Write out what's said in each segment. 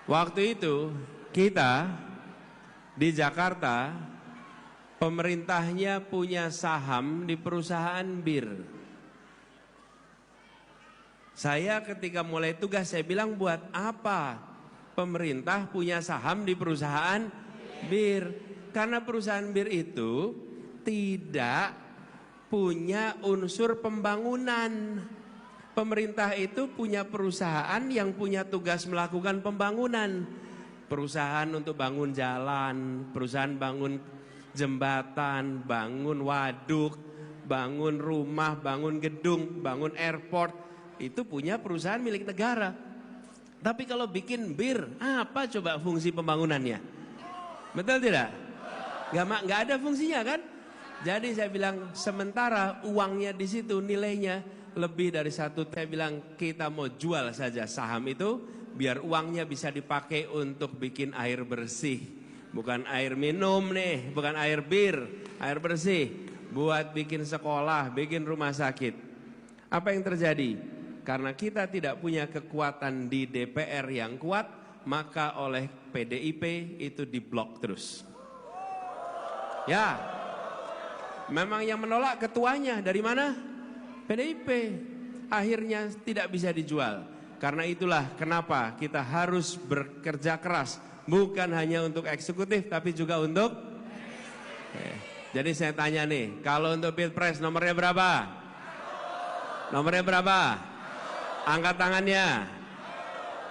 Waktu itu kita di Jakarta, pemerintahnya punya saham di perusahaan bir. Saya ketika mulai tugas saya bilang, buat apa pemerintah punya saham di perusahaan bir? Karena perusahaan bir itu tidak punya unsur pembangunan. Pemerintah itu punya perusahaan yang punya tugas melakukan pembangunan. Perusahaan untuk bangun jalan, perusahaan bangun jembatan, bangun waduk, bangun rumah, bangun gedung, bangun airport. Itu punya perusahaan milik negara. Tapi kalau bikin bir, apa coba fungsi pembangunannya? Betul tidak? Nggak ada fungsinya kan? Jadi saya bilang, sementara uangnya di situ nilainya lebih dari satu, saya bilang kita mau jual saja saham itu biar uangnya bisa dipakai untuk bikin air bersih. Bukan air minum nih, bukan air bir, air bersih. Buat bikin sekolah, bikin rumah sakit. Apa yang terjadi? Karena kita tidak punya kekuatan di DPR yang kuat, maka oleh PDIP itu diblok terus. Ya, memang yang menolak ketuanya dari mana? PDIP. Akhirnya tidak bisa dijual. Karena itulah kenapa kita harus bekerja keras. Bukan hanya untuk eksekutif, tapi juga untuk Jadi saya tanya nih, kalau untuk Pilpres nomornya berapa? Nomornya berapa? Angkat tangannya.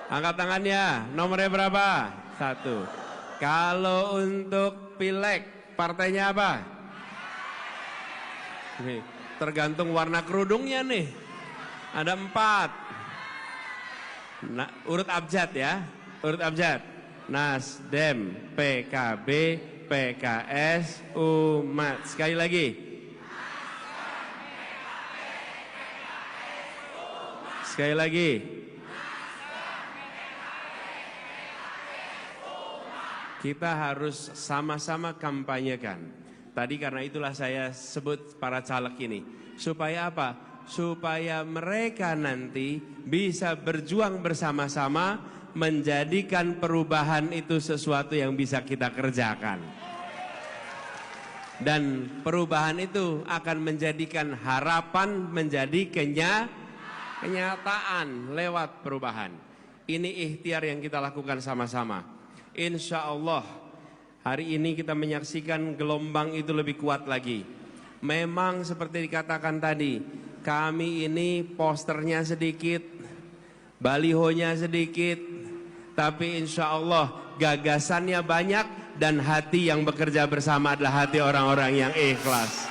Angkat tangannya. Nomornya berapa? 1. Kalau untuk Pileg, partainya apa? Nih, tergantung warna kerudungnya nih. Ada 4. Nah, urut abjad ya. Urut abjad. Nasdem, PKB, PKS, Umat. Sekali lagi. Sekali lagi. Kita harus sama-sama kampanyekan. Tadi karena itulah saya sebut para caleg ini. Supaya apa? Supaya mereka nanti bisa berjuang bersama-sama menjadikan perubahan itu sesuatu yang bisa kita kerjakan. Dan perubahan itu akan menjadikan harapan menjadi kenyataan lewat perubahan. Ini ikhtiar yang kita lakukan sama-sama. Insya Allah hari ini kita menyaksikan gelombang itu lebih kuat lagi. Memang seperti dikatakan tadi, kami ini posternya sedikit, balihonya sedikit, tapi insya Allah gagasannya banyak dan hati yang bekerja bersama adalah hati orang-orang yang ikhlas.